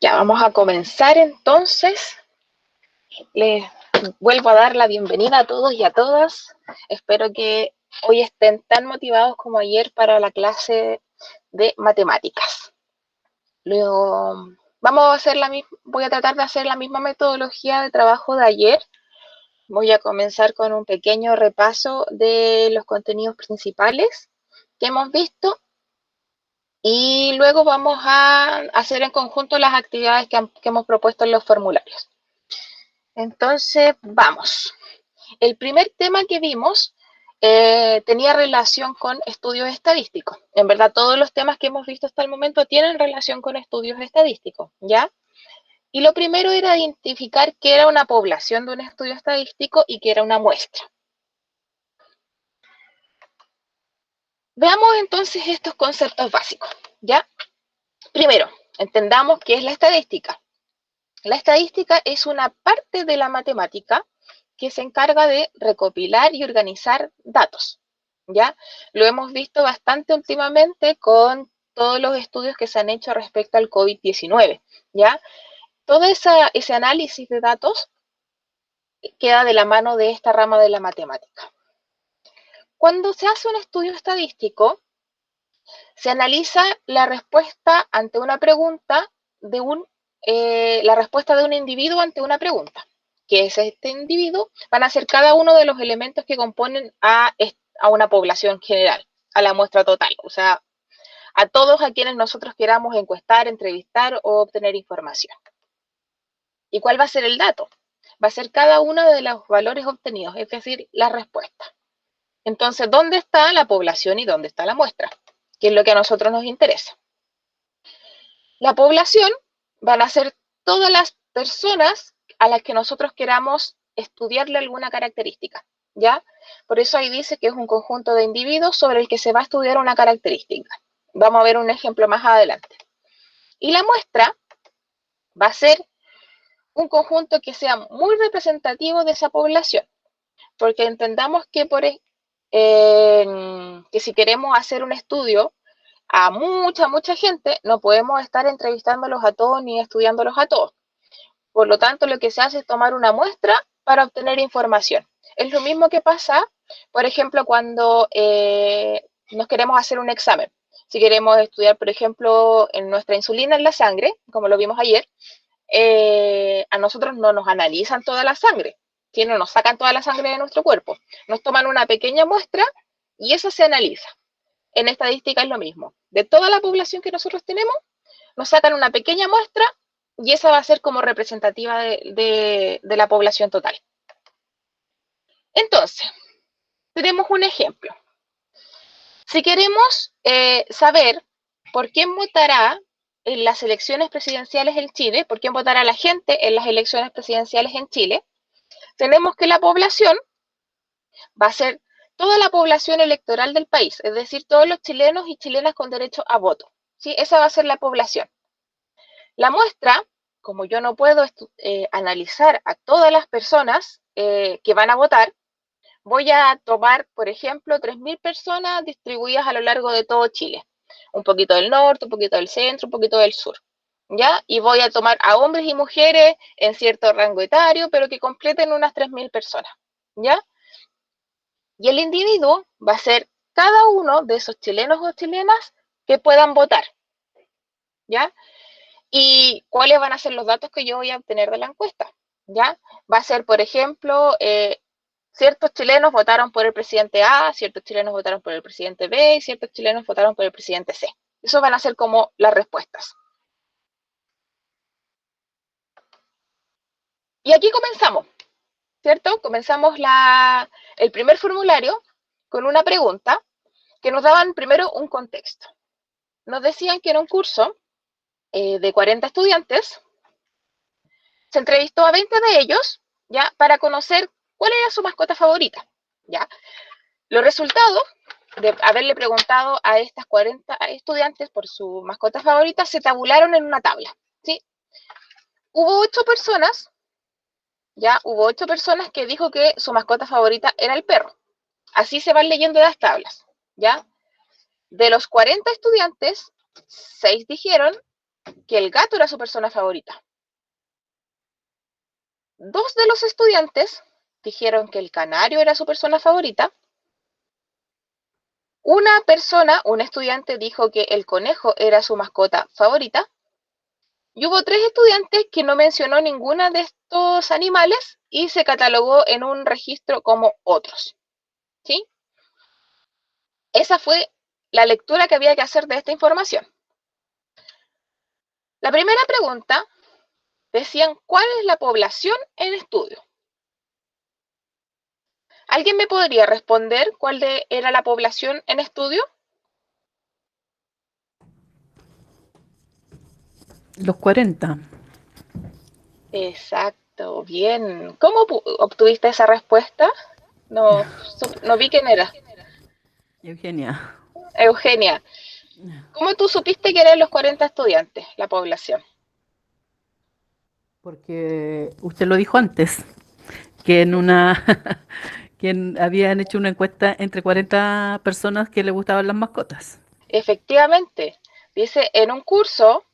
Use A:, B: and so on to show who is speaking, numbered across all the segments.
A: Ya, vamos a comenzar entonces. Les vuelvo a dar la bienvenida a todos y a todas. Espero que hoy estén tan motivados como ayer para la clase de matemáticas. Luego, voy a tratar de hacer la misma metodología de trabajo de ayer. Voy a comenzar con un pequeño repaso de los contenidos principales que hemos visto. Y luego vamos a hacer en conjunto las actividades que hemos propuesto en los formularios. Entonces, vamos. El primer tema que vimos tenía relación con estudios estadísticos. En verdad, todos los temas que hemos visto hasta el momento tienen relación con estudios estadísticos, ¿ya? Y lo primero era identificar qué era una población de un estudio estadístico y qué era una muestra. Veamos entonces estos conceptos básicos, ¿ya? Primero, entendamos qué es la estadística. La estadística es una parte de la matemática que se encarga de recopilar y organizar datos, ¿ya? Lo hemos visto bastante últimamente con todos los estudios que se han hecho respecto al COVID-19, ¿ya? Todo ese análisis de datos queda de la mano de esta rama de la matemática. Cuando se hace un estudio estadístico, se analiza la respuesta ante una pregunta la respuesta de un individuo ante una pregunta. ¿Qué es este individuo? Van a ser cada uno de los elementos que componen a una población general, a la muestra total, o sea, a todos a quienes nosotros queramos encuestar, entrevistar o obtener información. ¿Y cuál va a ser el dato? Va a ser cada uno de los valores obtenidos, es decir, la respuesta. Entonces, ¿dónde está la población y dónde está la muestra? Que es lo que a nosotros nos interesa. La población van a ser todas las personas a las que nosotros queramos estudiarle alguna característica, ¿ya? Por eso ahí dice que es un conjunto de individuos sobre el que se va a estudiar una característica. Vamos a ver un ejemplo más adelante. Y la muestra va a ser un conjunto que sea muy representativo de esa población, porque entendamos que, que si queremos hacer un estudio a mucha gente, no podemos estar entrevistándolos a todos ni estudiándolos a todos. Por lo tanto, lo que se hace es tomar una muestra para obtener información. Es lo mismo que pasa, por ejemplo, cuando nos queremos hacer un examen. Si queremos estudiar, por ejemplo, en nuestra insulina en la sangre, como lo vimos ayer, a nosotros no nos analizan toda la sangre, ¿sí? No nos sacan toda la sangre de nuestro cuerpo. Nos toman una pequeña muestra y esa se analiza. En estadística es lo mismo. De toda la población que nosotros tenemos, nos sacan una pequeña muestra y esa va a ser como representativa de la población total. Entonces, tenemos un ejemplo. Si queremos saber por quién votará en las elecciones presidenciales en Chile, por quién votará la gente en las elecciones presidenciales en Chile, tenemos que la población va a ser toda la población electoral del país, es decir, todos los chilenos y chilenas con derecho a voto, ¿sí? Esa va a ser la población. La muestra, como yo no puedo analizar a todas las personas que van a votar, voy a tomar, por ejemplo, 3.000 personas distribuidas a lo largo de todo Chile. Un poquito del norte, un poquito del centro, un poquito del sur, ¿ya? Y voy a tomar a hombres y mujeres en cierto rango etario, pero que completen unas 3.000 personas, ¿ya? Y el individuo va a ser cada uno de esos chilenos o chilenas que puedan votar, ¿ya? ¿Y cuáles van a ser los datos que yo voy a obtener de la encuesta? ¿Ya? Va a ser, por ejemplo, ciertos chilenos votaron por el presidente A, ciertos chilenos votaron por el presidente B y ciertos chilenos votaron por el presidente C. Esos van a ser como las respuestas. Y aquí comenzamos, ¿cierto? Comenzamos el primer formulario con una pregunta que nos daban primero un contexto. Nos decían que era un curso de 40 estudiantes. Se entrevistó a 20 de ellos, ¿ya? Para conocer cuál era su mascota favorita, ¿ya? Los resultados de haberle preguntado a estas 40 estudiantes por su mascota favorita se tabularon en una tabla, ¿sí? Hubo 8 personas, ¿ya? Hubo 8 personas que dijo que su mascota favorita era el perro. Así se van leyendo las tablas, ¿ya? De los 40 estudiantes, 6 dijeron que el gato era su persona favorita. 2 de los estudiantes dijeron que el canario era su persona favorita. Una persona, un estudiante, dijo que el conejo era su mascota favorita. Y hubo 3 estudiantes que no mencionó ninguna de estos animales y se catalogó en un registro como otros. ¿Sí? Esa fue la lectura que había que hacer de esta información. La primera pregunta decían, ¿cuál es la población en estudio? ¿Alguien me podría responder cuál era la población en estudio?
B: Los 40.
A: Exacto, bien. ¿Cómo obtuviste esa respuesta? No, no vi quién era.
B: Eugenia.
A: Eugenia. ¿Cómo tú supiste que eran los 40 estudiantes, la población?
B: Porque usted lo dijo antes, que en una que habían hecho una encuesta entre 40 personas que le gustaban las mascotas.
A: Efectivamente, dice, en un curso,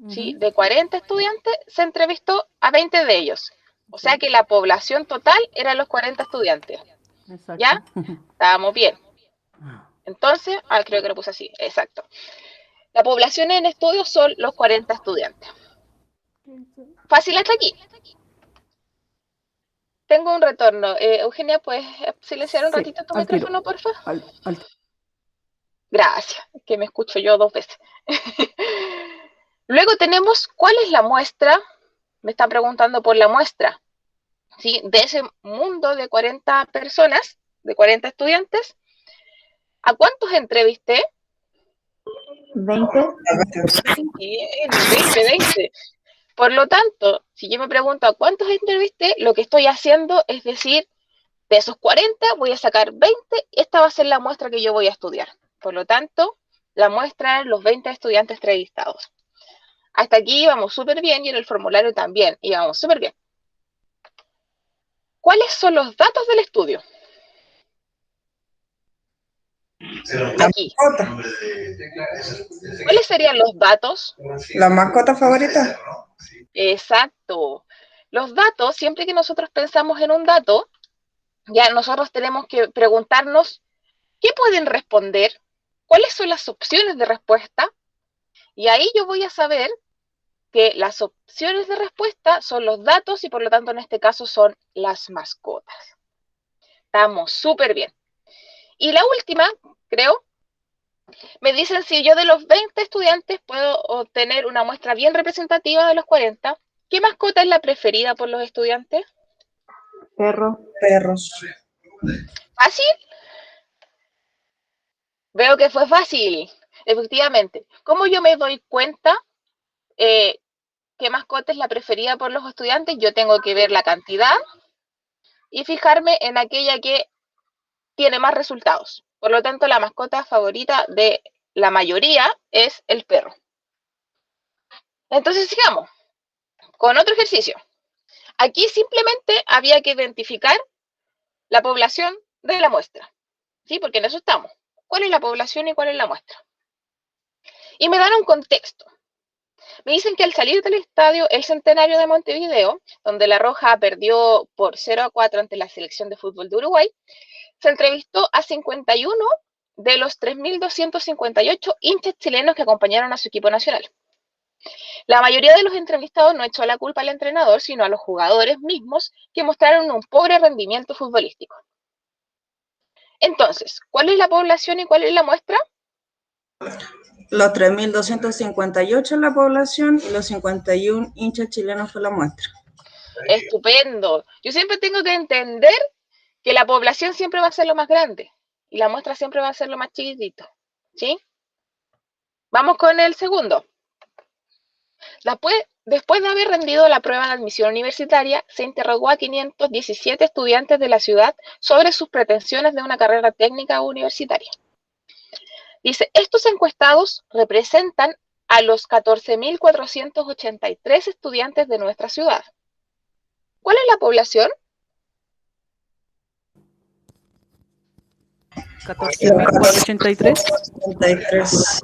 A: ¿sí?,
B: Ujú.
A: de 40 estudiantes se entrevistó a 20 de ellos. O sea
B: Sí,
A: que la población total eran los 40 estudiantes. ¿Ya?
B: exacto.
A: Estábamos bien. Entonces, creo que lo puse así, exacto. La población en estudio son los 40 estudiantes. Fácil hasta aquí. Tengo un retorno. Eugenia, ¿puedes silenciar un
B: Sí,
A: ratito tu
B: al tiro.
A: micrófono, por favor?
B: Al
A: Gracias, que me escucho yo 2 veces. Luego tenemos, ¿cuál es la muestra? Me están preguntando por la muestra, ¿sí? De ese mundo de 40 personas, de 40 estudiantes. ¿A cuántos entrevisté?
C: 20.
A: Bien, 20. Por lo tanto, si yo me pregunto a cuántos entrevisté, lo que estoy haciendo es decir, de esos 40 voy a sacar 20, esta va a ser la muestra que yo voy a estudiar. Por lo tanto, la muestra es los 20 estudiantes entrevistados. Hasta aquí íbamos súper bien y en el formulario también íbamos súper bien. ¿Cuáles son los datos del estudio? Aquí. ¿Cuáles serían los datos?
C: La mascota favorita.
A: Exacto. Los datos, siempre que nosotros pensamos en un dato, ya nosotros tenemos que preguntarnos qué pueden responder, cuáles son las opciones de respuesta, y ahí yo voy a saber que las opciones de respuesta son los datos y por lo tanto en este caso son las mascotas. Estamos súper bien. Y la última, creo, me dicen si yo de los 20 estudiantes puedo obtener una muestra bien representativa de los 40. ¿Qué mascota es la preferida por los estudiantes?
C: Perro. Perros.
A: ¿Fácil? Veo que fue fácil, efectivamente. ¿Cómo yo me doy cuenta qué mascota es la preferida por los estudiantes? Yo tengo que ver la cantidad y fijarme en aquella que tiene más resultados. Por lo tanto, la mascota favorita de la mayoría es el perro. Entonces, sigamos con otro ejercicio. Aquí simplemente había que identificar la población de la muestra, ¿sí? Porque en eso estamos. ¿Cuál es la población y cuál es la muestra? Y me dan un contexto. Me dicen que al salir del estadio El Centenario de Montevideo, donde La Roja perdió por 0-4 ante la selección de fútbol de Uruguay, se entrevistó a 51 de los 3.258 hinchas chilenos que acompañaron a su equipo nacional. La mayoría de los entrevistados no echó la culpa al entrenador, sino a los jugadores mismos que mostraron un pobre rendimiento futbolístico. Entonces, ¿cuál es la población y cuál es la muestra?
C: Los 3.258 la población y los 51 hinchas chilenos fue la muestra.
A: Estupendo. Yo siempre tengo que entender que la población siempre va a ser lo más grande y la muestra siempre va a ser lo más chiquitito. ¿Sí? Vamos con el segundo. Después de haber rendido la prueba de admisión universitaria, se interrogó a 517 estudiantes de la ciudad sobre sus pretensiones de una carrera técnica o universitaria. Dice, estos encuestados representan a los 14.483 estudiantes de nuestra ciudad. ¿Cuál es la población?
B: 14.483.
C: 83.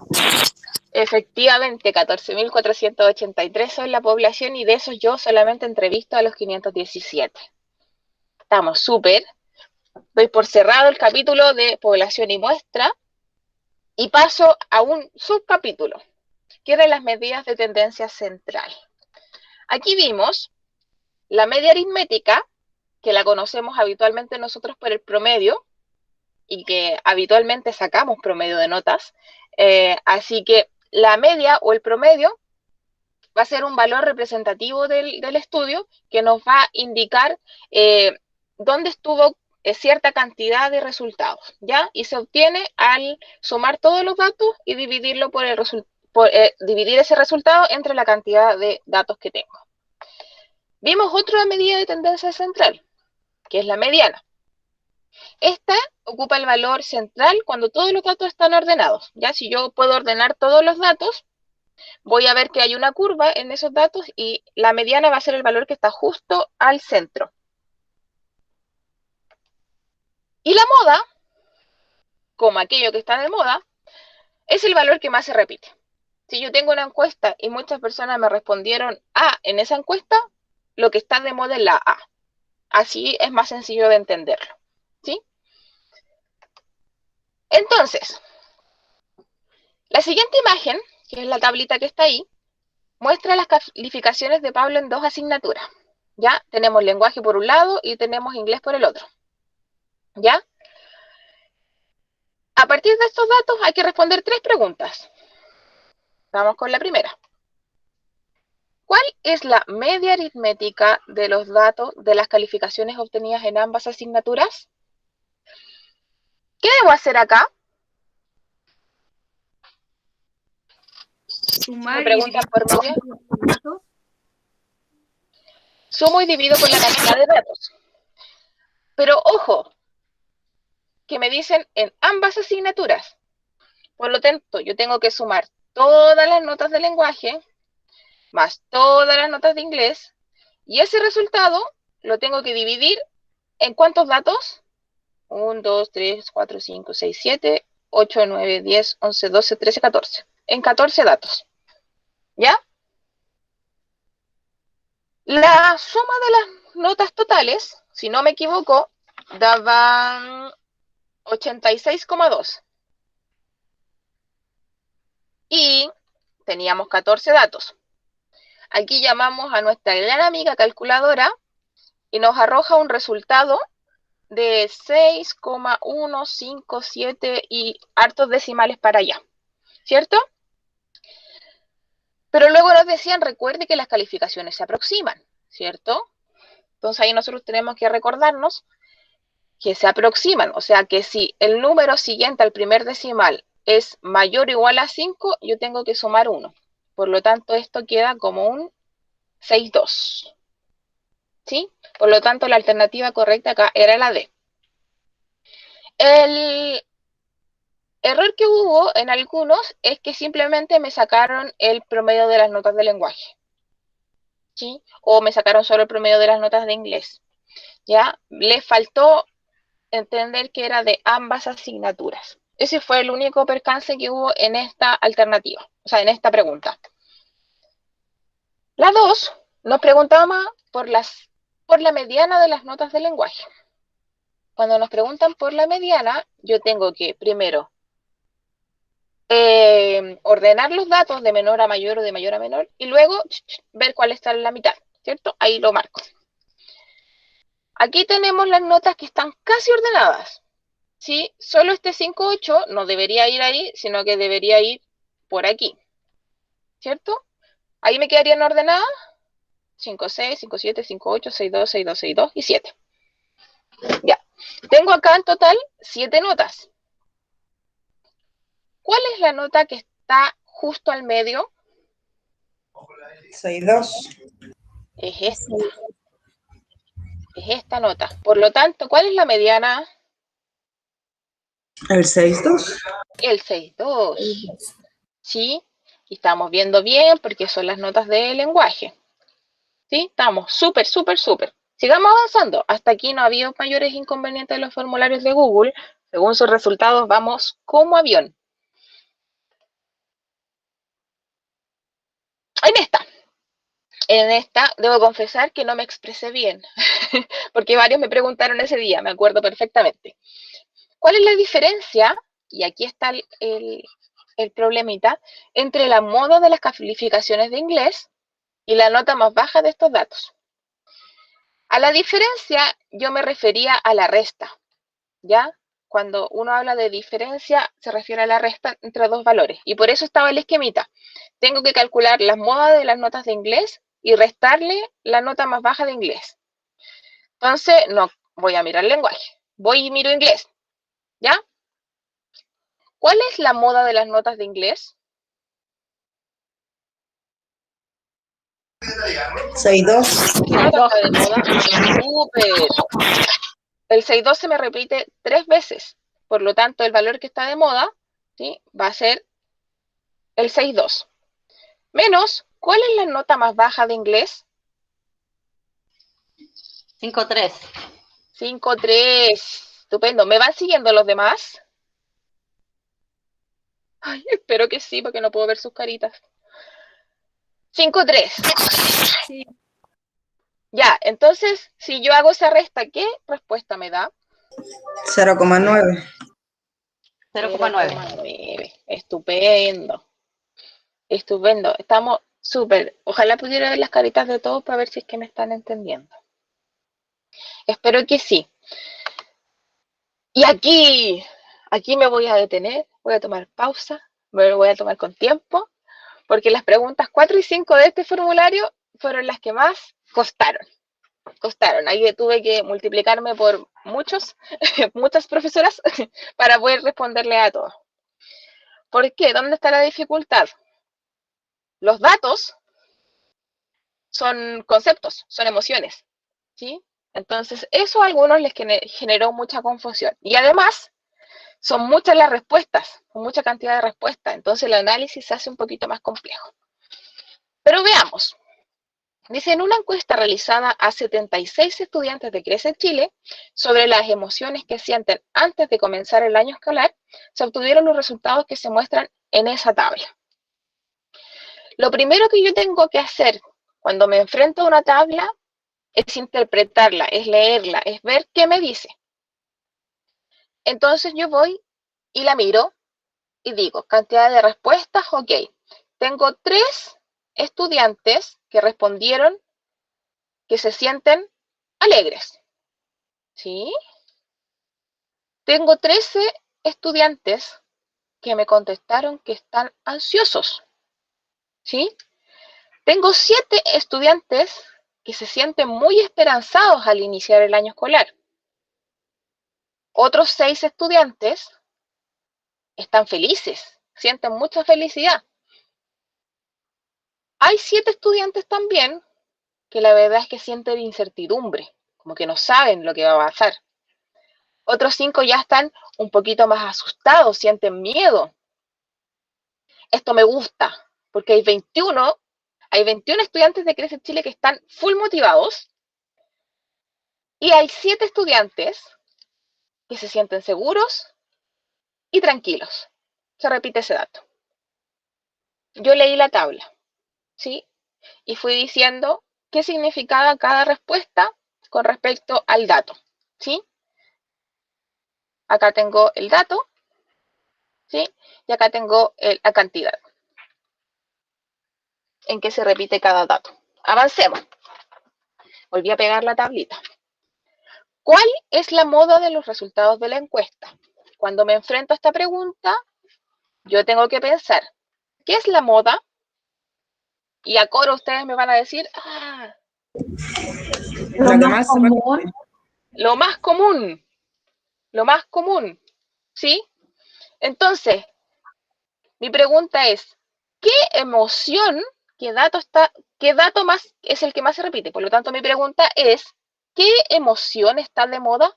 A: Efectivamente, 14.483 son la población y de esos yo solamente entrevisto a los 517. Estamos súper. Doy por cerrado el capítulo de población y muestra y paso a un subcapítulo, que eran las medidas de tendencia central. Aquí vimos la media aritmética, que la conocemos habitualmente nosotros por el promedio y que habitualmente sacamos promedio de notas. Así que la media o el promedio va a ser un valor representativo del estudio que nos va a indicar dónde estuvo cierta cantidad de resultados, ¿ya? Y se obtiene al sumar todos los datos y dividirlo dividir ese resultado entre la cantidad de datos que tengo. Vimos otra medida de tendencia central, que es la mediana. Esta ocupa el valor central cuando todos los datos están ordenados, ¿ya? Si yo puedo ordenar todos los datos, voy a ver que hay una curva en esos datos y la mediana va a ser el valor que está justo al centro. Y la moda, como aquello que está de moda, es el valor que más se repite. Si yo tengo una encuesta y muchas personas me respondieron A en esa encuesta, lo que está de moda es la A. Así es más sencillo de entenderlo, ¿sí? Entonces, la siguiente imagen, que es la tablita que está ahí, muestra las calificaciones de Pablo en 2 asignaturas. ¿Ya? Tenemos lenguaje por un lado y tenemos inglés por el otro. ¿Ya? A partir de estos datos hay que responder 3 preguntas. Vamos con la primera. ¿Cuál es la media aritmética de los datos de las calificaciones obtenidas en ambas asignaturas? ¿Qué debo hacer acá?
D: Sumar
A: Me preguntan por media. Sumo y divido por la cantidad de datos. Pero ojo, que me dicen en ambas asignaturas. Por lo tanto, yo tengo que sumar todas las notas de lenguaje más todas las notas de inglés y ese resultado lo tengo que dividir en ¿cuántos datos? 1, 2, 3, 4, 5, 6, 7, 8, 9, 10, 11, 12, 13, 14. En 14 datos. ¿Ya? La suma de las notas totales, si no me equivoco, daban 86,2. Y teníamos 14 datos. Aquí llamamos a nuestra gran amiga calculadora y nos arroja un resultado de 6,157 y hartos decimales para allá, ¿cierto? Pero luego nos decían, recuerde que las calificaciones se aproximan, ¿cierto? Entonces ahí nosotros tenemos que recordarnos que se aproximan, o sea que si el número siguiente al primer decimal es mayor o igual a 5, yo tengo que sumar 1. Por lo tanto, esto queda como un 6,2. ¿Sí? Por lo tanto, la alternativa correcta acá era la D. El error que hubo en algunos es que simplemente me sacaron el promedio de las notas de lenguaje, ¿sí? O me sacaron solo el promedio de las notas de inglés, ¿ya? Les faltó entender que era de ambas asignaturas. Ese fue el único percance que hubo en esta alternativa, o sea, en esta pregunta. La 2 nos preguntaba por la mediana de las notas de lenguaje. Cuando nos preguntan por la mediana, yo tengo que primero ordenar los datos de menor a mayor o de mayor a menor y luego ver cuál está en la mitad, ¿cierto? Ahí lo marco. Aquí tenemos las notas que están casi ordenadas, ¿sí? Solo este 5,8 no debería ir ahí, sino que debería ir por aquí, ¿cierto? Ahí me quedarían ordenadas 5,6, 5,7, 5,8, 6,2, 6,2, 6,2 y 7. Ya. Tengo acá en total 7 notas. ¿Cuál es la nota que está justo al medio?
C: 6,2.
A: Es esta. Es esta nota. Por lo tanto, ¿cuál es la mediana?
C: El 6,2.
A: El 6,2. ¿Sí? Y estamos viendo bien porque son las notas de lenguaje. ¿Sí? Estamos súper, súper, súper. Sigamos avanzando. Hasta aquí no ha habido mayores inconvenientes en los formularios de Google. Según sus resultados, vamos como avión. En esta debo confesar que no me expresé bien, porque varios me preguntaron ese día, me acuerdo perfectamente. ¿Cuál es la diferencia? Y aquí está el problemita, entre la moda de las calificaciones de inglés y la nota más baja de estos datos. A la diferencia yo me refería a la resta, ¿ya? Cuando uno habla de diferencia se refiere a la resta entre dos valores, y por eso estaba el esquemita. Tengo que calcular las modas de las notas de inglés y restarle la nota más baja de inglés. Entonces, no, voy a mirar el lenguaje. Voy y miro inglés, ¿ya? ¿Cuál es la moda de las notas de inglés?
C: 6.2.
A: ¿Qué nota está de moda? ¡Súper! El 6.2 se me repite 3 veces. Por lo tanto, el valor que está de moda, ¿sí?, va a ser el 6.2. Menos, ¿cuál es la nota más baja de inglés?
D: 5.3.
A: 5.3. Estupendo. ¿Me van siguiendo los demás? Ay, espero que sí, porque no puedo ver sus caritas. 5.3.
E: Sí.
A: Ya, entonces, si yo hago esa resta, ¿qué respuesta me da?
C: 0,9.
D: 0,9.
A: Estupendo. Estupendo. Estamos súper. Ojalá pudiera ver las caritas de todos para ver si es que me están entendiendo. Espero que sí. Y aquí me voy a detener, voy a tomar pausa, me lo voy a tomar con tiempo, porque las preguntas 4 y 5 de este formulario fueron las que más costaron. Ahí tuve que multiplicarme por muchas profesoras para poder responderle a todos. ¿Por qué? ¿Dónde está la dificultad? Los datos son conceptos, son emociones, ¿sí? Entonces, eso a algunos les generó mucha confusión. Y además, son muchas las respuestas, con mucha cantidad de respuestas. Entonces, el análisis se hace un poquito más complejo. Pero veamos. Dice, en una encuesta realizada a 76 estudiantes de Crece Chile sobre las emociones que sienten antes de comenzar el año escolar, se obtuvieron los resultados que se muestran en esa tabla. Lo primero que yo tengo que hacer cuando me enfrento a una tabla es interpretarla, es leerla, es ver qué me dice. Entonces yo voy y la miro y digo, cantidad de respuestas, ok. Tengo 3 estudiantes que respondieron que se sienten alegres, ¿sí? Tengo 13 estudiantes que me contestaron que están ansiosos, ¿sí? Tengo 7 estudiantes que se sienten muy esperanzados al iniciar el año escolar. Otros 6 estudiantes están felices, sienten mucha felicidad. Hay 7 estudiantes también que la verdad es que sienten incertidumbre, como que no saben lo que va a pasar. Otros 5 ya están un poquito más asustados, sienten miedo. Esto me gusta, porque hay 21 estudiantes de Crece Chile que están full motivados y hay 7 estudiantes que se sienten seguros y tranquilos. Se repite ese dato. Yo leí la tabla, ¿sí? Y fui diciendo qué significaba cada respuesta con respecto al dato, ¿sí? Acá tengo el dato, ¿sí? Y acá tengo la cantidad en que se repite cada dato. Avancemos. Volví a pegar la tablita. ¿Cuál es la moda de los resultados de la encuesta? Cuando me enfrento a esta pregunta, yo tengo que pensar, ¿qué es la moda? Y a coro ustedes me van a decir,
C: Lo que más se repite.
A: lo más común, ¿sí? Entonces, mi pregunta es, ¿qué emoción, qué dato más es el que más se repite? Por lo tanto, mi pregunta es, ¿qué emoción está de moda?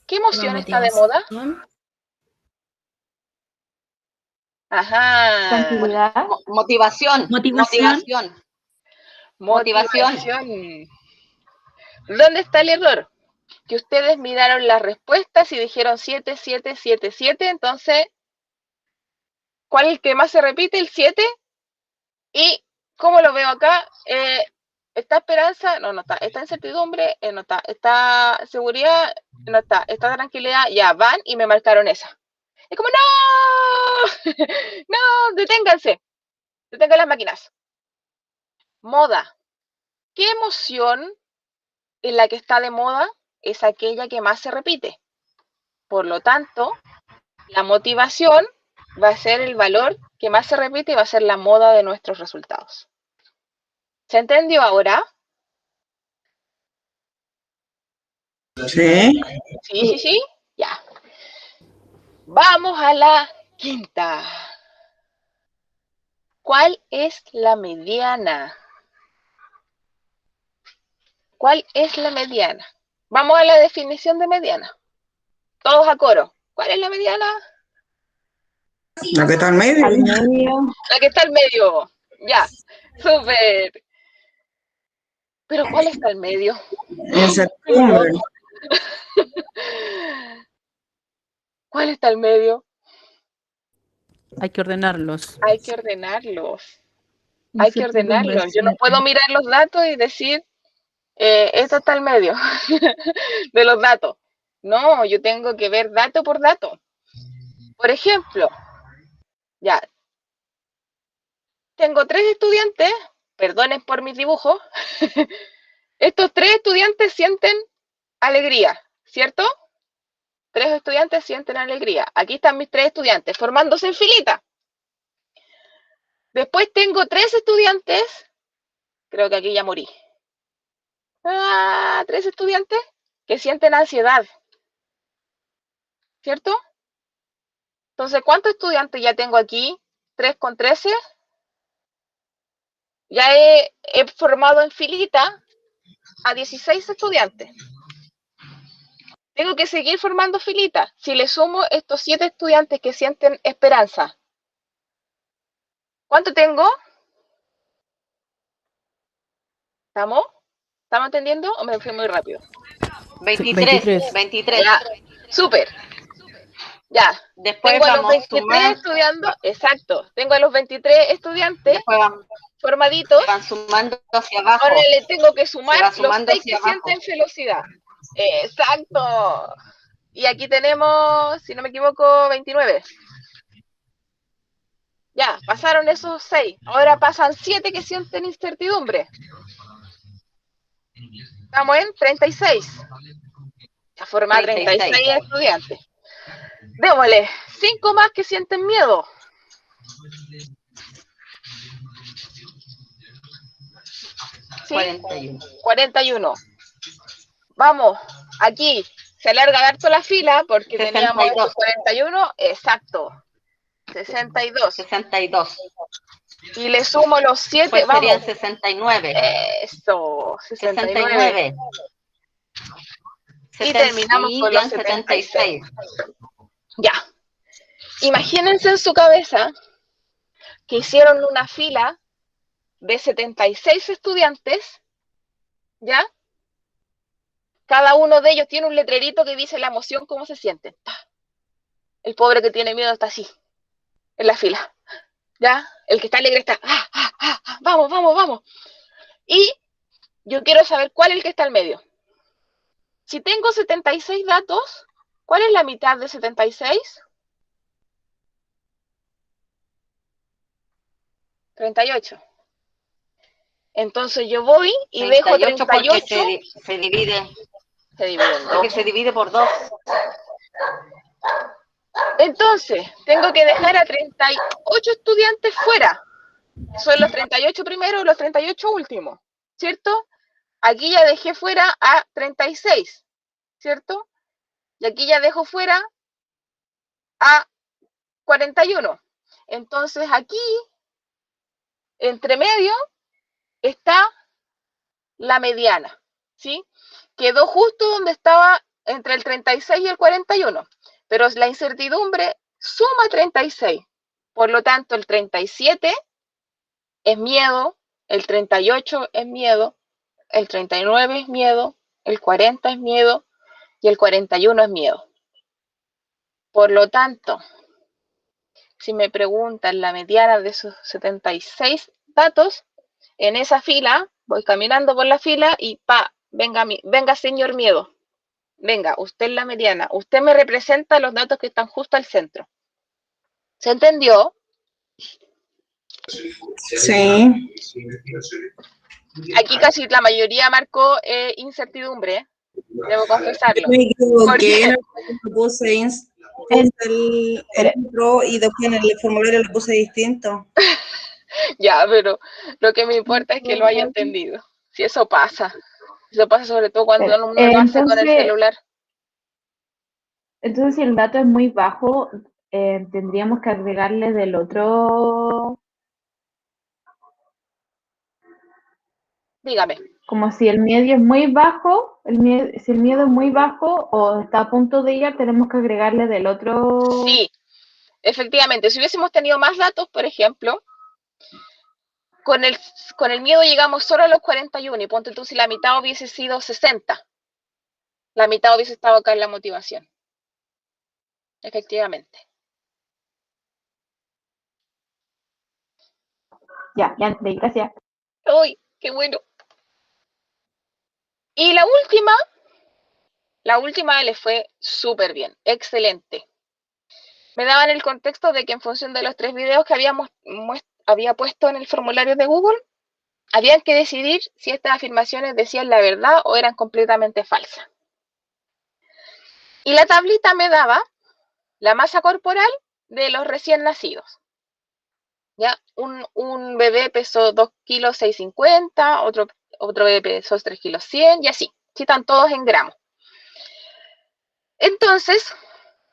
A: ¿Qué emoción está de moda? Ajá.
E: Tranquilidad.
D: Motivación.
A: Motivación. ¿Dónde está el error? Que ustedes miraron las respuestas y dijeron 7, 7, 7, 7, entonces ¿Cuál es el que más se repite? El 7. ¿Y cómo lo veo acá? ¿Está esperanza? No, no está. ¿Está incertidumbre? No está. ¿Está seguridad? No está. ¿Está tranquilidad? Ya, van y me marcaron esa. Es como, ¡no! ¡No! ¡Deténganse! ¡Detengan las máquinas! Moda. ¿Qué emoción en la que está de moda es aquella que más se repite? Por lo tanto, la motivación va a ser el valor que más se repite y va a ser la moda de nuestros resultados. ¿Se entendió ahora?
C: Sí.
A: Sí. Ya. Vamos a la quinta. ¿Cuál es la mediana? ¿Cuál es la mediana? Vamos a la definición de mediana. Todos a coro. ¿Cuál es la mediana?
C: La que está en medio.
E: Al medio.
A: La que está al medio. Ya. Súper. Pero ¿cuál está al medio?
C: Incertidumbre.
A: ¿Cuál está al medio?
B: Hay que ordenarlos.
A: Hay que ordenarlos. Hay que
B: Incertidumbre,
A: ordenarlos. Yo no
B: sí.
A: puedo mirar los datos y decir, esto está al medio de los datos. No, yo tengo que ver dato por dato. Por ejemplo, ya, tengo 3 estudiantes, perdonen por mis dibujos, estos 3 estudiantes sienten alegría, ¿cierto? 3 estudiantes sienten alegría. Aquí están mis 3 estudiantes formándose en filita. Después tengo 3 estudiantes, creo que aquí ya morí. 3 estudiantes que sienten ansiedad, ¿cierto? Entonces, ¿cuántos estudiantes ya tengo aquí? 3 con 13. Ya he formado en filita a 16 estudiantes. Tengo que seguir formando filita. Si le sumo estos 7 estudiantes que sienten esperanza, ¿cuánto tengo? ¿Estamos? ¿Estamos entendiendo o me fui muy rápido?
D: 23. 23.
A: Ya, súper. Ya,
D: Después
A: tengo a los
D: vamos
A: 23
D: sumando.
A: estudiando, exacto, tengo a los 23 estudiantes
D: Después
A: formaditos.
D: van sumando hacia abajo.
A: Ahora le tengo que sumar
D: Se va
A: los
D: sumando
A: 6
D: hacia
A: que
D: abajo.
A: sienten velocidad. Exacto. Y aquí tenemos, si no me equivoco, 29. Ya, pasaron esos 6. Ahora pasan 7 que sienten incertidumbre. Estamos en 36. Ya forma 36 estudiantes. Démosle 5 más que sienten miedo. ¿Sí?
D: 41.
A: 41. Vamos, aquí se alarga harto la fila porque
D: 62.
A: teníamos estos 41. Exacto. 62.
D: 62.
A: Y le sumo los 7.
D: Pues
A: vamos.
D: serían 69.
A: Eso, 69.
D: 69.
A: Y terminamos con los 76. Ya. Imagínense en su cabeza que hicieron una fila de 76 estudiantes, ¿ya? Cada uno de ellos tiene un letrerito que dice la emoción, cómo se sienten. El pobre que tiene miedo está así, en la fila, ¿ya? El que está alegre está, vamos, vamos, vamos. Y yo quiero saber cuál es el que está al medio. Si tengo 76 datos, ¿cuál es la mitad de 76? 38. Entonces yo voy y dejo 38.
D: Porque se divide.
A: Se divide en 2.
D: Porque se divide por 2.
A: Entonces, tengo que dejar a 38 estudiantes fuera. Son los 38 primeros y los 38 últimos, ¿cierto? Aquí ya dejé fuera a 36, ¿cierto? Y aquí ya dejo fuera a 41. Entonces aquí, entre medio, está la mediana, ¿sí? Quedó justo donde estaba entre el 36 y el 41, pero la incertidumbre suma 36. Por lo tanto, el 37 es miedo, el 38 es miedo, el 39 es miedo, el 40 es miedo y el 41 es miedo. Por lo tanto, si me preguntan la mediana de esos 76 datos, en esa fila, voy caminando por la fila y venga señor miedo, venga, usted es la mediana, usted me representa los datos que están justo al centro. ¿Se entendió?
C: Sí.
A: Aquí casi la mayoría marcó incertidumbre, debo confesarlo.
C: Yo me equivoqué,
A: Porque-
C: en el puse el intro y después en el formulario lo puse distinto.
A: Ya, pero lo que me importa es que lo haya entendido. Si eso pasa sobre todo cuando uno lo hace con el celular.
E: Entonces, si el dato es muy bajo, tendríamos que agregarle del otro,
A: Dígame.
E: como si el miedo es muy bajo, si el miedo es muy bajo o está a punto de ir, tenemos que agregarle del otro.
A: Sí, efectivamente. Si hubiésemos tenido más datos, por ejemplo, con el miedo llegamos solo a los 41 y ponte tú si la mitad hubiese sido 60. La mitad hubiese estado acá en la motivación. Efectivamente.
E: Ya entendí, gracias.
A: ¡Uy, qué bueno! Y la última le fue súper bien, excelente. Me daban el contexto de que en función de los 3 videos que había puesto en el formulario de Google, habían que decidir si estas afirmaciones decían la verdad o eran completamente falsas. Y la tablita me daba la masa corporal de los recién nacidos. ¿Ya? Un bebé pesó 2 kilos 650, otro bebé pesó 3 kilos 100 y así. Están todos en gramos. Entonces,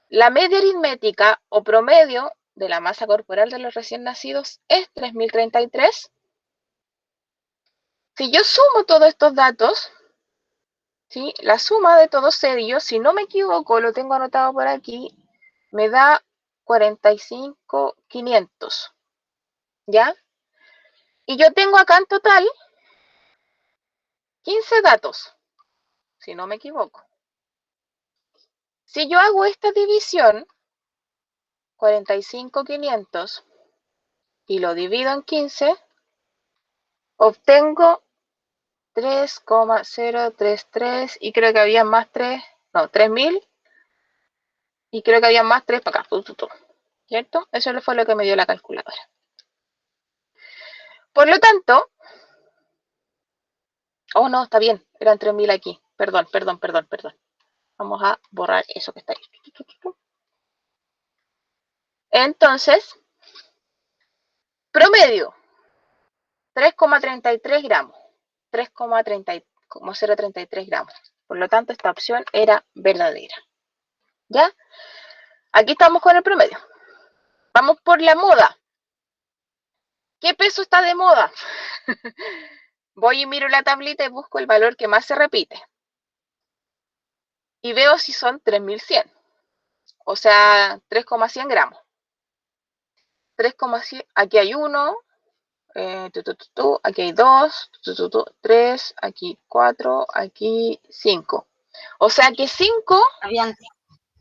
A: la media aritmética o promedio de la masa corporal de los recién nacidos es 3033. Si yo sumo todos estos datos, ¿sí? La suma de todos ellos, si no me equivoco, lo tengo anotado por aquí, me da 45.500. ¿Ya? Y yo tengo acá en total 15 datos, si no me equivoco. Si yo hago esta división, 45.500, y lo divido en 15, obtengo 3,033 y creo que había más 3, no, 3.000 y creo que había más 3 para acá, ¿cierto? Eso fue lo que me dio la calculadora. Por lo tanto, oh no, está bien, eran 3.000 aquí, perdón. Vamos a borrar eso que está ahí. Entonces, promedio, 3,33 gramos, 3,033 gramos. Por lo tanto, esta opción era verdadera. ¿Ya? Aquí estamos con el promedio. Vamos por la moda. ¿Qué peso está de moda? Voy y miro la tablita y busco el valor que más se repite. Y veo si son 3.100. O sea, 3,100 gramos. 3,100, aquí hay 1, aquí hay 2, 3, aquí 4, aquí 5. O sea que 5
D: Habían,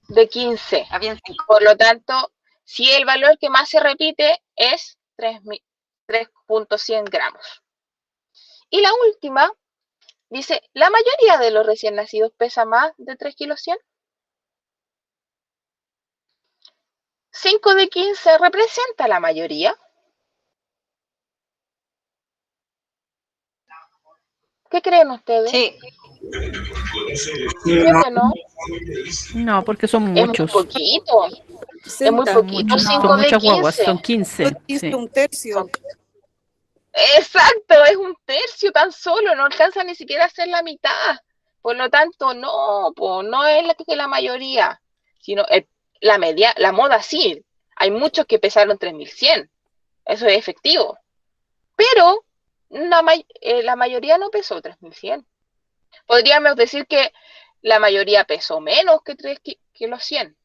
A: de 15.
D: habían 5.
A: Por lo tanto, si el valor que más se repite es 3.100 gramos. Y la última dice, ¿la mayoría de los recién nacidos pesa más de 3 kilos 100? 5 de 15 representa la mayoría. ¿Qué creen ustedes?
D: Sí.
A: Creo que no.
B: No, porque son
A: Es muy
B: muchos.
A: poquito. Es muy
F: Senta.
A: poquito,
B: Muchos,
A: 5
B: son
A: de
B: muchas guaguas,
A: 15.
B: son 15.
F: Son 15,
B: Sí.
F: un tercio.
A: Exacto, es un tercio tan solo, no alcanza ni siquiera a ser la mitad. Por lo tanto, no, no es la mayoría, sino la media, la moda sí. Hay muchos que pesaron 3.100, eso es efectivo. Pero la mayoría no pesó 3.100. Podríamos decir que la mayoría pesó menos que los 100,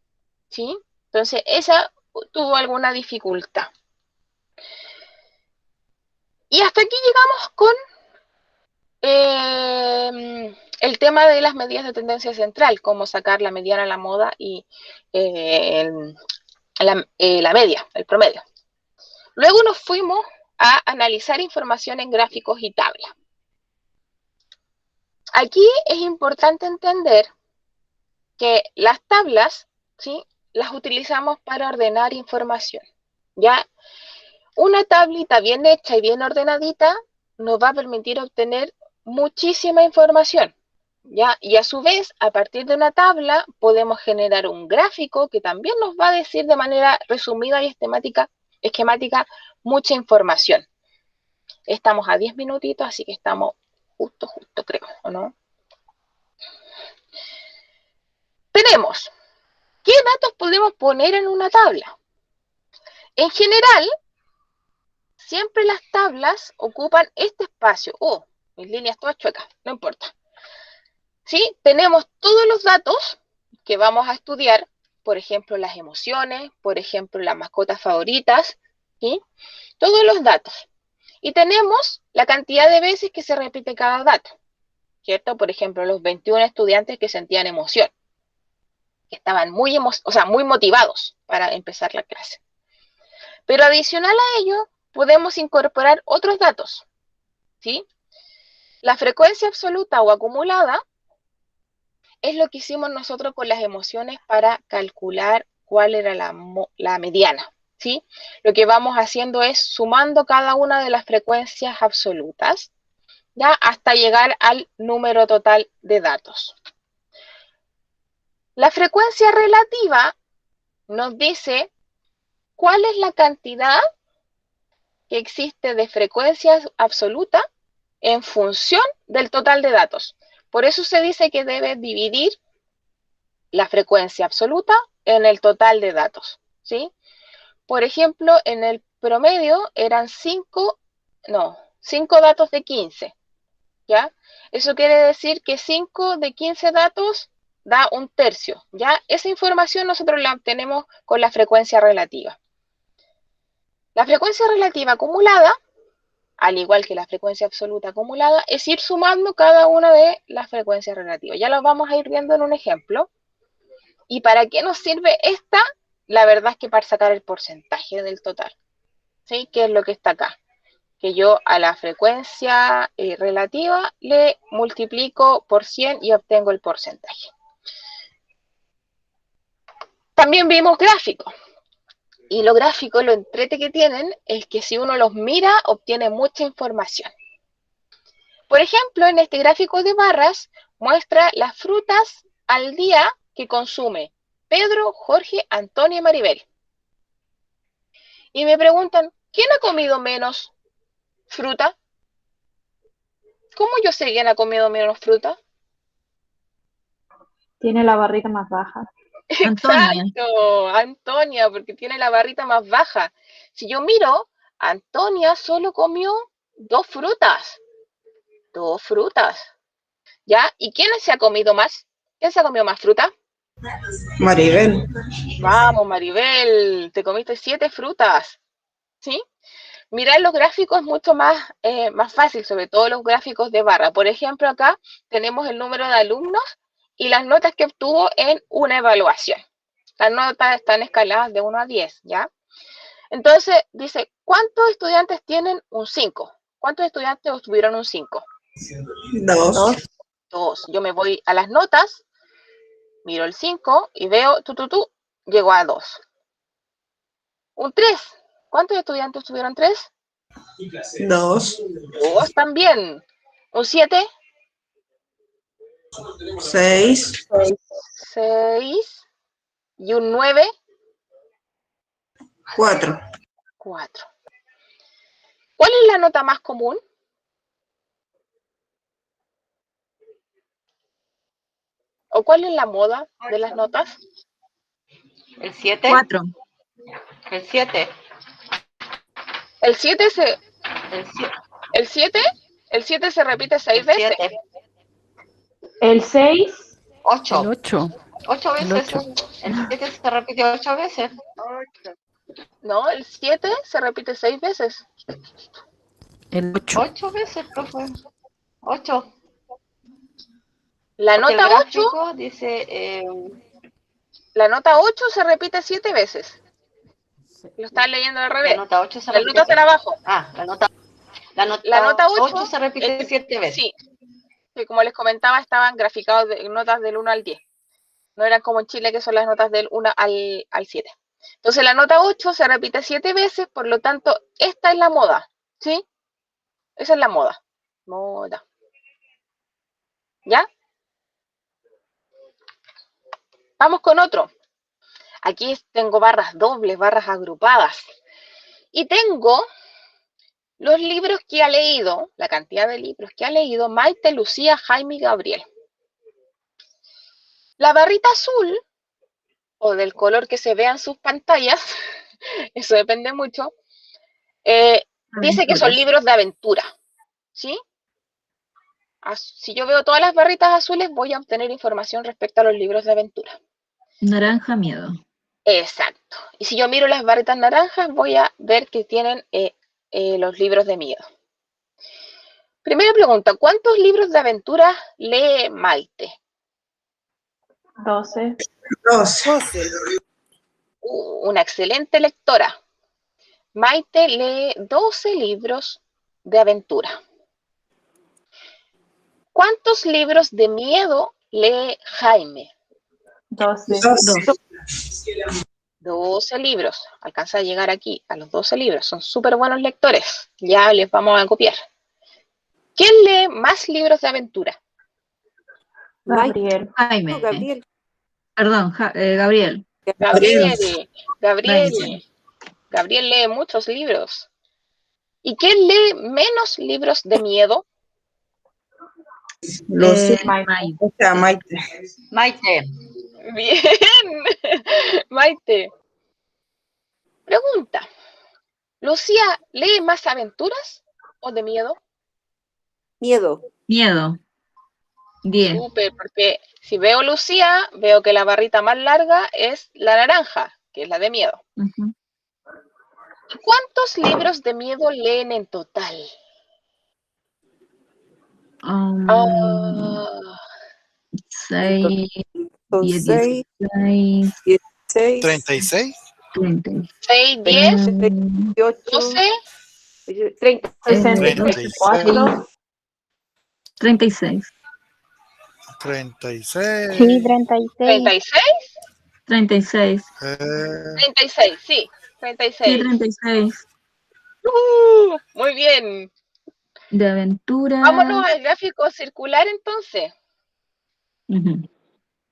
A: ¿sí? Entonces, esa tuvo alguna dificultad. Y hasta aquí llegamos con el tema de las medidas de tendencia central, cómo sacar la mediana a la moda y la media, el promedio. Luego nos fuimos a analizar información en gráficos y tablas. Aquí es importante entender que las tablas, ¿sí?, las utilizamos para ordenar información, ¿ya? Una tablita bien hecha y bien ordenadita nos va a permitir obtener muchísima información, ¿ya? Y a su vez, a partir de una tabla, podemos generar un gráfico que también nos va a decir de manera resumida y esquemática mucha información. Estamos a 10 minutitos, así que estamos justo, creo, ¿o no? Tenemos, ¿qué datos podemos poner en una tabla? En general, siempre las tablas ocupan este espacio. Oh, mis líneas todas chuecas, no importa. ¿Sí? Tenemos todos los datos que vamos a estudiar, por ejemplo, las emociones, por ejemplo, las mascotas favoritas, ¿sí? Todos los datos. Y tenemos la cantidad de veces que se repite cada dato, ¿cierto? Por ejemplo, los 21 estudiantes que sentían emoción, que estaban muy motivados para empezar la clase. Pero adicional a ello, podemos incorporar otros datos, ¿sí? La frecuencia absoluta o acumulada es lo que hicimos nosotros con las emociones para calcular cuál era la mediana, ¿sí? Lo que vamos haciendo es sumando cada una de las frecuencias absolutas, ¿ya?, hasta llegar al número total de datos. La frecuencia relativa nos dice cuál es la cantidad que existe de frecuencias absoluta en función del total de datos. Por eso se dice que debe dividir la frecuencia absoluta en el total de datos, ¿sí? Por ejemplo, en el promedio eran 5 datos de 15, ¿ya? Eso quiere decir que 5 de 15 datos da un tercio, ¿ya? Esa información nosotros la obtenemos con la frecuencia relativa. La frecuencia relativa acumulada, al igual que la frecuencia absoluta acumulada, es ir sumando cada una de las frecuencias relativas. Ya lo vamos a ir viendo en un ejemplo. ¿Y para qué nos sirve esta? La verdad es que para sacar el porcentaje del total, ¿sí? Que es lo que está acá. Que yo a la frecuencia relativa le multiplico por 100 y obtengo el porcentaje. También vimos gráficos. Y los gráficos, lo entrete que tienen es que si uno los mira, obtiene mucha información. Por ejemplo, en este gráfico de barras, muestra las frutas al día que consume Pedro, Jorge, Antonio y Maribel. Y me preguntan, ¿quién ha comido menos fruta? ¿Cómo yo sé quién ha comido menos fruta?
E: Tiene la barriga más baja.
F: Antonia.
A: Exacto, Antonia, porque tiene la barrita más baja. Si yo miro, Antonia solo comió 2 frutas. 2 frutas. ¿Ya? ¿Y quién se ha comido más? ¿Quién se ha comido más fruta?
C: Maribel.
A: Vamos, Maribel, te comiste 7 frutas. ¿Sí? Mirar los gráficos es mucho más fácil, sobre todo los gráficos de barra. Por ejemplo, acá tenemos el número de alumnos y las notas que obtuvo en una evaluación. Las notas están escaladas de 1 a 10, ¿ya? Entonces, dice, ¿cuántos estudiantes tienen un 5? ¿Cuántos estudiantes obtuvieron un 5?
C: 2.
A: 2. Yo me voy a las notas, miro el 5 y veo, llegó a 2. Un 3. ¿Cuántos estudiantes tuvieron 3?
C: 2.
A: 2 también. Un 7.
C: 6.
A: 6. Y un 9.
C: 4.
A: 4. ¿Cuál es la nota más común? ¿O cuál es la moda de las notas?
D: El 7.
F: 4.
D: El 7.
A: El 7 se...
D: El 7.
A: El 7 se repite 6 veces.
D: 7.
E: El 6,
D: 8.
B: El 8.
D: 8
B: El
D: veces.
B: 8.
D: El 7 se repite 8 veces.
A: No, el 7 se repite 6 veces.
B: El 8.
D: 8 veces, profe. 8.
A: La nota 8,
D: dice
A: la nota 8 se repite 7 veces. Lo están leyendo al
D: La
A: revés.
D: nota 8 se
A: La
D: repite.
A: nota está abajo.
D: Ah, la nota
A: La nota 8,
D: 8 se repite 7 veces.
A: Sí, que como les comentaba, estaban graficados en notas del 1 al 10. No eran como en Chile, que son las notas del 1 al 7. Entonces la nota 8 se repite 7 veces, por lo tanto, esta es la moda, ¿sí? Esa es la moda. Moda. ¿Ya? Vamos con otro. Aquí tengo barras dobles, barras agrupadas. Y tengo los libros que ha leído, la cantidad de libros que ha leído Maite, Lucía, Jaime y Gabriel. La barrita azul, o del color que se vea en sus pantallas, eso depende mucho, dice que son libros de aventura, ¿sí? Si yo veo todas las barritas azules, voy a obtener información respecto a los libros de aventura.
F: Naranja, miedo.
A: Exacto. Y si yo miro las barritas naranjas, voy a ver que tienen los libros de miedo. Primera pregunta, ¿cuántos libros de aventura lee Maite?
E: 12.
C: 12.
A: Una excelente lectora. Maite lee 12 libros de aventura. ¿Cuántos libros de miedo lee Jaime?
E: 12.
A: 12 libros. Alcanza a llegar aquí a los 12 libros. Son súper buenos lectores. Ya les vamos a copiar. ¿Quién lee más libros de aventura?
E: Gabriel.
F: Jaime.
G: No, Gabriel.
F: Perdón, Gabriel.
A: Gabriel lee muchos libros. ¿Y quién lee menos libros de miedo?
C: Lucía.
F: Maite.
C: O sea, Maite.
D: Maite.
A: Bien. Maite. Pregunta. ¿Lucía lee más aventuras o de miedo?
G: Miedo.
F: Miedo. 10.
A: Súper, porque si veo Lucía, veo que la barrita más larga es la naranja, que es la de miedo.
F: Ujú.
A: ¿Cuántos libros de miedo leen en total? Ah,
F: 6,
G: Son
F: 10,
G: 6,
F: 16,
G: 16,
H: 36.
F: 30.
A: 6, 10,
G: 18,
A: 12,
G: 30,
E: 64.
F: 36.
H: 36.
I: Sí, 36.
A: 36,
F: 36.
A: 36, sí,
F: Sí,
A: 36.
F: 36.
A: Muy bien.
F: De aventura.
A: Vámonos al gráfico circular entonces.
F: Ujú.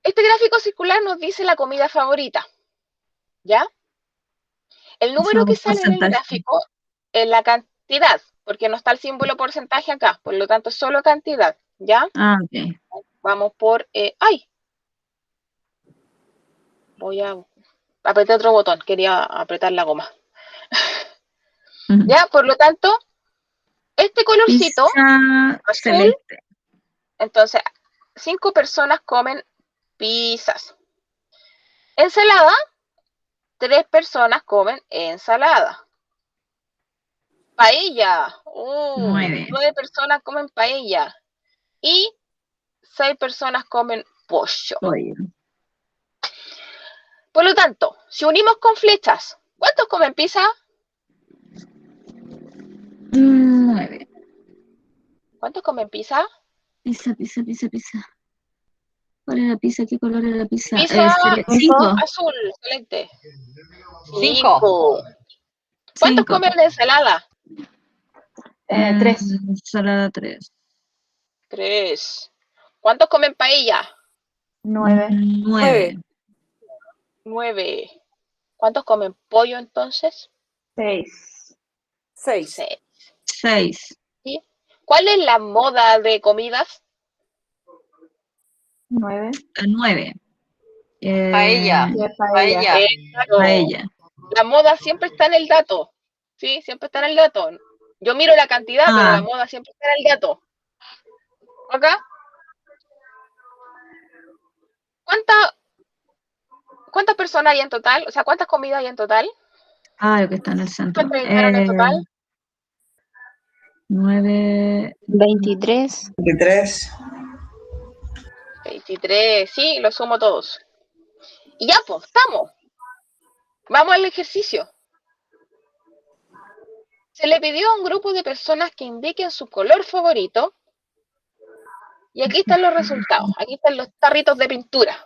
A: Este gráfico circular nos dice la comida favorita, ¿ya? El número
F: Usamos
A: que sale en el
F: porcentaje.
A: gráfico es la cantidad, porque no está el símbolo porcentaje acá, por lo tanto, solo cantidad, ¿ya?
F: Ah, ok.
A: Vamos por... ¡ay! Voy a apretar otro botón, quería apretar la goma.
F: Ujú.
A: ¿Ya? Por lo tanto, este colorcito
F: Pizza
A: azul,
F: celeste.
A: entonces, 5 personas comen pizzas. Ensalada, 3 personas comen ensalada. Paella,
F: 9.
A: 9 personas comen paella. Y 6 personas comen pollo.
F: Pollo.
A: Por lo tanto, si unimos con flechas, ¿cuántos comen pizza?
F: 9.
A: ¿Cuántos comen pizza?
F: Pizza. ¿Cuál es la pizza? ¿Qué color es la pizza?
A: Pizza
F: 5.
A: azul, excelente.
D: 5.
A: ¿Cuántos comen de ensalada?
E: 3.
F: Ensalada 3.
A: 3. ¿Cuántos comen paella?
E: 9.
F: 9.
A: 9. ¿Cuántos comen pollo entonces?
E: 6.
G: 6.
F: 6.
A: ¿Sí? ¿Cuál es la moda de comidas?
E: 9.
F: 9.
D: Paella. Paella.
A: Claro.
F: Paella.
A: La moda siempre está en el dato. Sí, siempre está en el dato. Yo miro la cantidad, pero la moda siempre está en el dato. ¿Acá? ¿Cuántas personas hay en total? O sea, ¿cuántas comidas hay en total?
F: Lo que está en el centro.
A: ¿Cuántas entraron en total?
F: 9.
I: 23.
C: 23.
A: 23, sí, los sumo todos. Y ya, pues, estamos. Vamos al ejercicio. Se le pidió a un grupo de personas que indiquen su color favorito. Y aquí están los resultados. Aquí están los tarritos de pintura.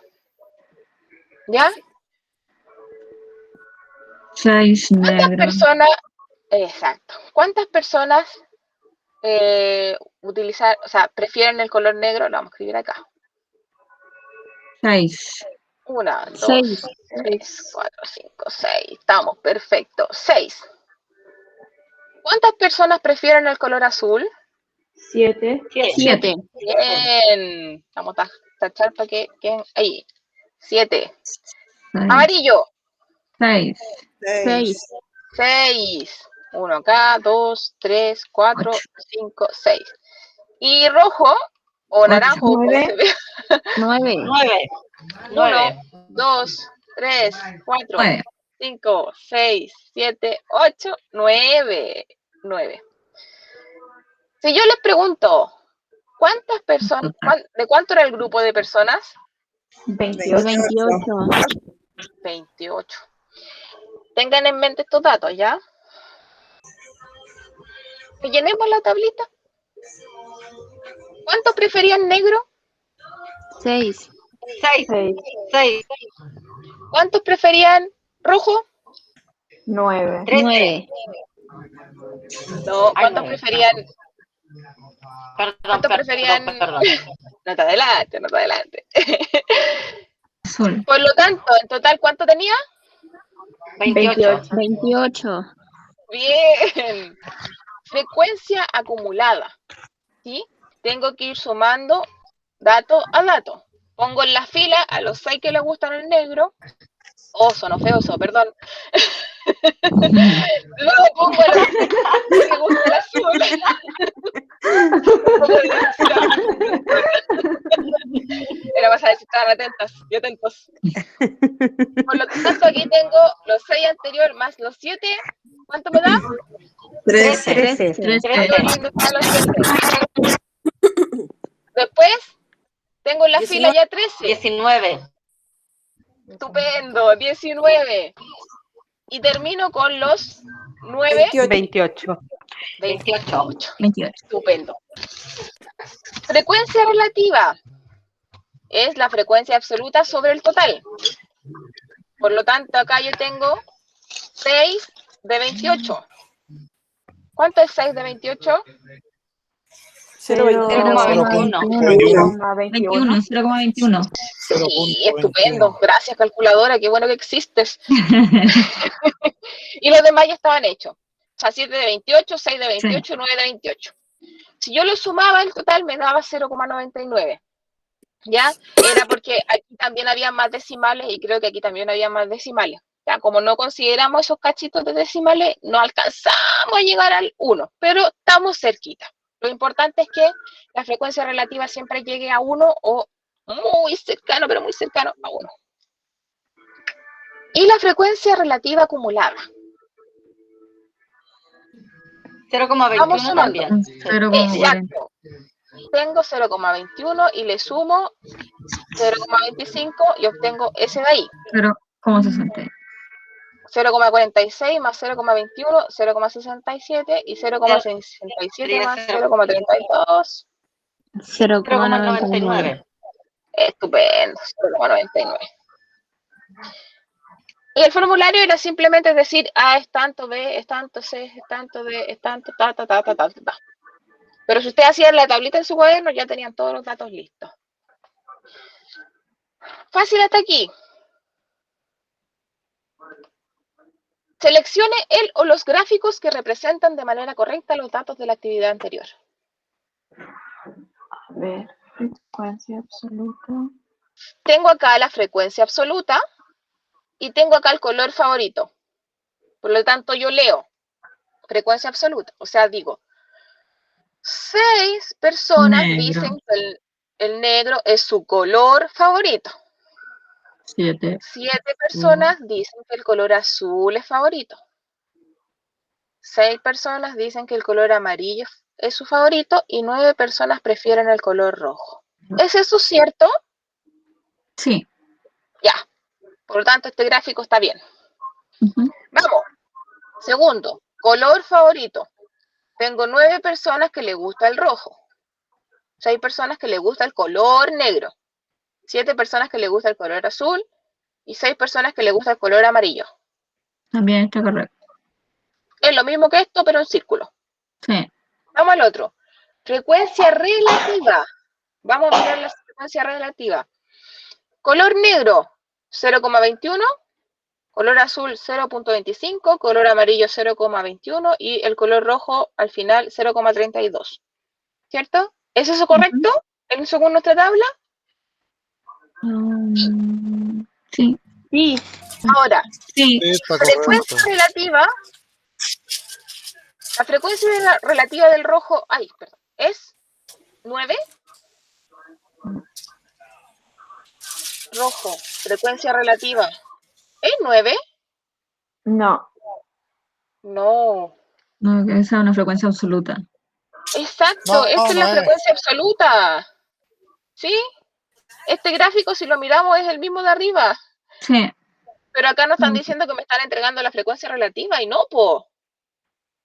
A: ¿Ya?
F: 6
A: ¿Cuántas
F: negro.
A: personas, exacto, cuántas personas prefieren el color negro? Lo vamos a escribir acá.
F: 6.
A: 1, 2,
F: Seis.
A: 3, 4, 5, 6. Estamos, perfecto. 6. ¿Cuántas personas prefieren el color azul?
E: 7.
F: 7.
A: Bien. Vamos a tachar para que queden ahí. 7. Amarillo.
F: 6.
A: 6. 1 acá, 2, 3, 4, 5, 6. Y rojo o naranjo, como se ve.
F: 9.
D: 9.
A: 1, 2, 3, 4,
F: 9.
A: 5, 6, 7, 8, 9. 9. Si yo les pregunto, ¿cuántas personas, de cuánto era el grupo de personas?
E: 28.
A: 28. Tengan en mente estos datos, ¿ya? Rellenemos la tablita. ¿Cuántos preferían negro?
F: 6.
D: 6.
A: ¿Cuántos preferían rojo?
E: 9.
F: 9.
A: No, ¿cuántos preferían?
D: Perdón.
A: No te adelante, no te adelante.
F: Azul.
A: Por lo tanto, en total, ¿cuánto tenía?
D: 28.
F: 28.
A: Bien. Frecuencia acumulada. ¿Sí? Tengo que ir sumando dato a dato. Pongo en la fila a los 6 que les gustan el negro. Oso, no fue oso, perdón. Luego pongo a los 6 que les gusta el azul. Era para saber si estaban atentas y atentos. Por lo tanto, aquí tengo los 6 anteriores más los 7. ¿Cuánto me da?
C: 13.
F: 13.
A: Qué lindo están los 7. Después, tengo en la fila ya 13.
D: 19.
A: Estupendo, 19. Y termino con los 9.
G: 28.
A: 28.
F: 28.
A: Estupendo. Frecuencia relativa es la frecuencia absoluta sobre el total. Por lo tanto, acá yo tengo 6 de 28. ¿Cuánto es 6 de 28?
F: 0,21.
A: Sí, estupendo. Gracias, calculadora. Qué bueno que existes. Y los demás ya estaban hechos. O sea, 7 de 28, 6 de 28, 9 de 28. Si yo lo sumaba, el total me daba 0,99. ¿Ya? Era porque aquí también había más decimales y creo que aquí también había más decimales. ¿Ya? Como no consideramos esos cachitos de decimales, no alcanzamos a llegar al 1, pero estamos cerquita. Lo importante es que la frecuencia relativa siempre llegue a 1 o muy cercano, pero muy cercano a 1. Y la frecuencia relativa acumulada.
D: 0,21 también.
F: 0,40.
A: Exacto. Tengo 0,21 y le sumo 0,25 y obtengo ese de ahí.
F: 0,60.
A: 0,46 más 0,21, 0,67 y 0,67 más 0,32.
D: 0,99.
A: Estupendo, 0,99. Y el formulario era simplemente decir A es tanto, B es tanto, C es tanto, D es tanto, ta. Pero si ustedes hacían la tablita en su cuaderno, ya tenían todos los datos listos. Fácil hasta aquí. Seleccione el o los gráficos que representan de manera correcta los datos de la actividad anterior.
E: A ver, frecuencia absoluta.
A: Tengo acá la frecuencia absoluta y tengo acá el color favorito. Por lo tanto, yo leo frecuencia absoluta. O sea, digo, 6 personas dicen que el negro es su color favorito.
F: 7.
A: 7 personas dicen que el color azul es favorito. 6 personas dicen que el color amarillo es su favorito y 9 personas prefieren el color rojo. ¿Es eso cierto?
F: Sí.
A: Ya. Por lo tanto, este gráfico está bien. Vamos. Segundo. Color favorito. Tengo 9 personas que les gusta el rojo. 6 personas que les gusta el color negro. 7 personas que les gusta el color azul. Y 6 personas que les gusta el color amarillo.
F: También está correcto.
A: Es lo mismo que esto, pero en círculo.
F: Sí.
A: Vamos al otro. Frecuencia relativa. Vamos a mirar la frecuencia relativa. Color negro, 0,21. Color azul, 0,25. Color amarillo, 0,21. Y el color rojo, al final, 0,32. ¿Cierto? ¿Es eso correcto? Según nuestra tabla.
F: Sí.
E: Sí,
A: Ahora,
F: Sí.
H: Sí, está
A: frecuencia
H: correcto.
A: relativa. La frecuencia relativa del rojo, es 9. Rojo, frecuencia relativa. ¿Es 9?
E: no.
A: No.
F: No, que esa es una frecuencia absoluta.
A: Exacto,
H: No,
A: esta es
H: no
A: la
H: es.
A: frecuencia absoluta. ¿Sí? Este gráfico, si lo miramos, es el mismo de arriba.
F: Sí.
A: Pero acá nos están diciendo que me están entregando la frecuencia relativa y no, po.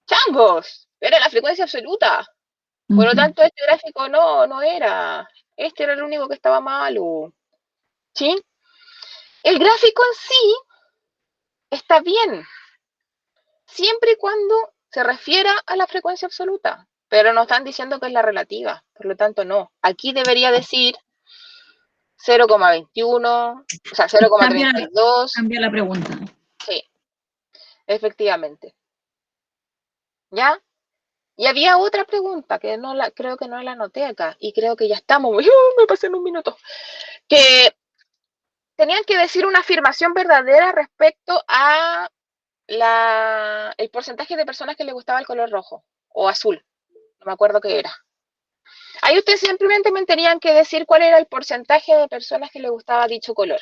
A: ¡Changos! Era la frecuencia absoluta. Por lo
F: Ujú.
A: tanto, este gráfico no era. Este era el único que estaba malo. ¿Sí? El gráfico en sí está bien, siempre y cuando se refiera a la frecuencia absoluta. Pero nos están diciendo que es la relativa. Por lo tanto, no. Aquí debería decir 0,21, o sea, 0,32.
F: Cambia la pregunta.
A: Sí, efectivamente. ¿Ya? Y había otra pregunta que creo que no la anoté acá y creo que ya estamos. Me pasé en un minuto. Que tenían que decir una afirmación verdadera respecto a el porcentaje de personas que les gustaba el color rojo o azul. No me acuerdo qué era. Ahí ustedes simplemente me tenían que decir cuál era el porcentaje de personas que les gustaba dicho color.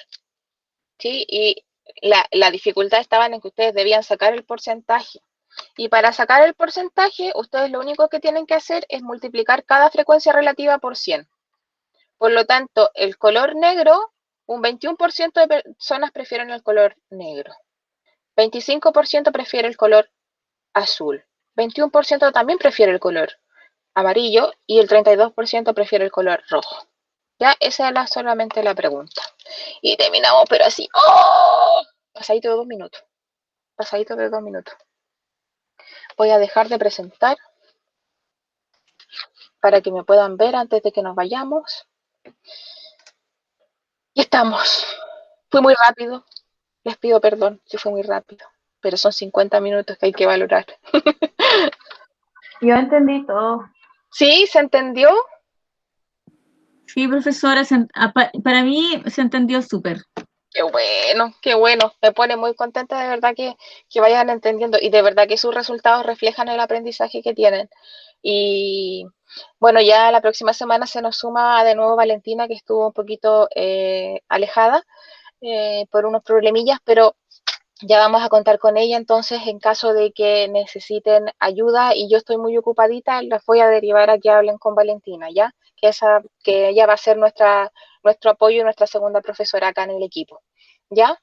A: ¿Sí? Y la dificultad estaba en que ustedes debían sacar el porcentaje. Y para sacar el porcentaje, ustedes lo único que tienen que hacer es multiplicar cada frecuencia relativa por 100. Por lo tanto, el color negro, un 21% de personas prefieren el color negro. 25% prefiere el color azul. 21% también prefiere el color amarillo y el 32% prefiere el color rojo. Ya, esa era solamente la pregunta. Y terminamos, pero así. ¡Oh! Pasadito de 2 minutos. Pasadito de 2 minutos. Voy a dejar de presentar para que me puedan ver antes de que nos vayamos. Y estamos. Fui muy rápido. Les pido perdón si fue muy rápido. Pero son 50 minutos que hay que valorar.
E: Yo entendí todo.
A: ¿Sí? ¿Se entendió?
F: Sí, profesora, para mí se entendió súper.
A: Qué bueno, qué bueno. Me pone muy contenta de verdad que vayan entendiendo y de verdad que sus resultados reflejan el aprendizaje que tienen. Y bueno, ya la próxima semana se nos suma de nuevo Valentina, que estuvo un poquito alejada por unos problemillas, pero ya vamos a contar con ella. Entonces, en caso de que necesiten ayuda y yo estoy muy ocupadita, las voy a derivar a que hablen con Valentina, ¿ya? Que ella va a ser nuestro apoyo y nuestra segunda profesora acá en el equipo, ¿ya?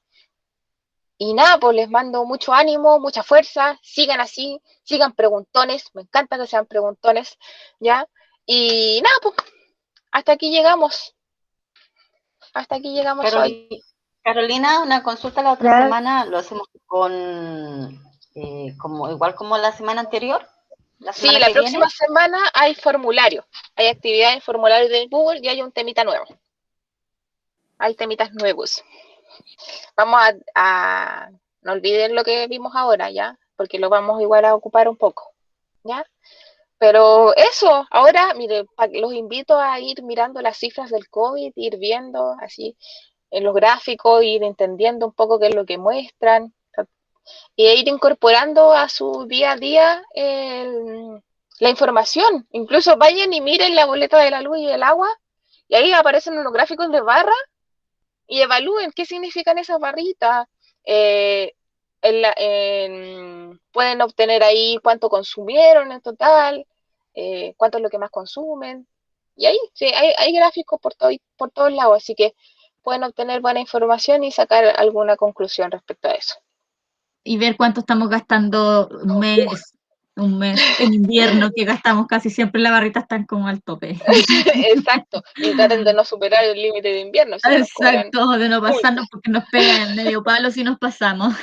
A: Y nada, pues les mando mucho ánimo, mucha fuerza, sigan así, sigan preguntones, me encanta que sean preguntones, ¿ya? Y nada, pues, hasta aquí llegamos. Hasta aquí llegamos hoy.
D: Carolina, una consulta la otra
E: Claro.
D: semana, lo hacemos igual como la semana anterior.
A: Sí, la próxima semana hay formulario, hay actividad en formulario de Google y hay un temita nuevo. Hay temitas nuevos. Vamos no olviden lo que vimos ahora, ¿ya? Porque lo vamos igual a ocupar un poco, ¿ya? Pero eso, ahora, mire, los invito a ir mirando las cifras del COVID, ir viendo así en los gráficos, ir entendiendo un poco qué es lo que muestran y ir incorporando a su día a día la información. Incluso vayan y miren la boleta de la luz y el agua y ahí aparecen unos gráficos de barra y evalúen qué significan esas barritas. Pueden obtener ahí cuánto consumieron en total, cuánto es lo que más consumen. Y ahí sí, hay gráficos por todos lados, así que pueden obtener buena información y sacar alguna conclusión respecto a eso.
F: y ver cuánto estamos gastando un mes en invierno, que gastamos casi siempre las barritas están como al tope.
A: Exacto. Y traten de no superar el límite de invierno, si no nos cobran
F: Exacto, de no
A: multa.
F: pasarnos porque nos pegan en medio palo si nos pasamos.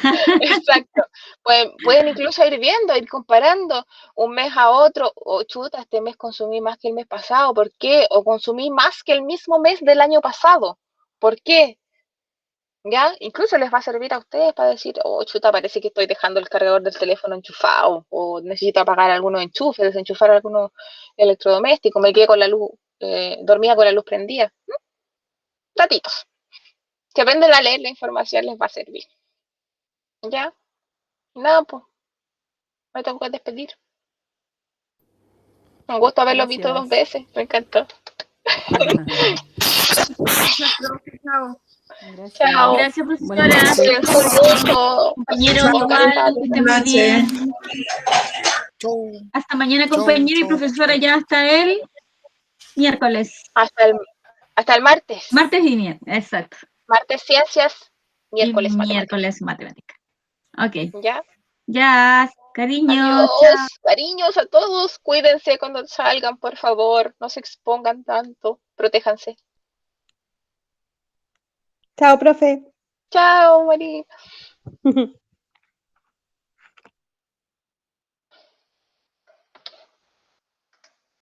A: Exacto. Pueden incluso ir viendo, ir comparando un mes a otro, o chuta, este mes consumí más que el mes pasado, ¿por qué? O consumí más que el mismo mes del año pasado, ¿por qué? ¿Ya? Incluso les va a servir a ustedes para decir, oh, chuta, parece que estoy dejando el cargador del teléfono enchufado, o necesito apagar algunos enchufes, desenchufar algunos electrodomésticos, me quedé con la luz, dormía con la luz prendida. Datitos. Si aprenden a leer la información les va a servir. ¿Ya? Nada, pues, me tengo que despedir. Un gusto haberlo visto 2 veces, me encantó.
B: Gracias.
A: Chao.
F: Gracias,
B: Buenas
F: profesora.
B: noches.
A: Un gusto.
F: Compañero,
A: Chao,
F: igual,
A: Carita.
F: que estén muy
C: Buenas
F: bien.
C: noches.
F: Hasta mañana, compañero y profesora, ya hasta el miércoles.
A: Hasta el martes.
F: Martes y miércoles, exacto.
A: Martes ciencias, miércoles
F: y
A: matemáticas.
F: miércoles matemática. Ok.
A: ¿Ya?
F: Ya, cariño,
A: Adiós,
F: chao.
A: cariños a todos. Cuídense cuando salgan, por favor. No se expongan tanto. Protéjanse.
G: Chao, profe.
A: Chao, María.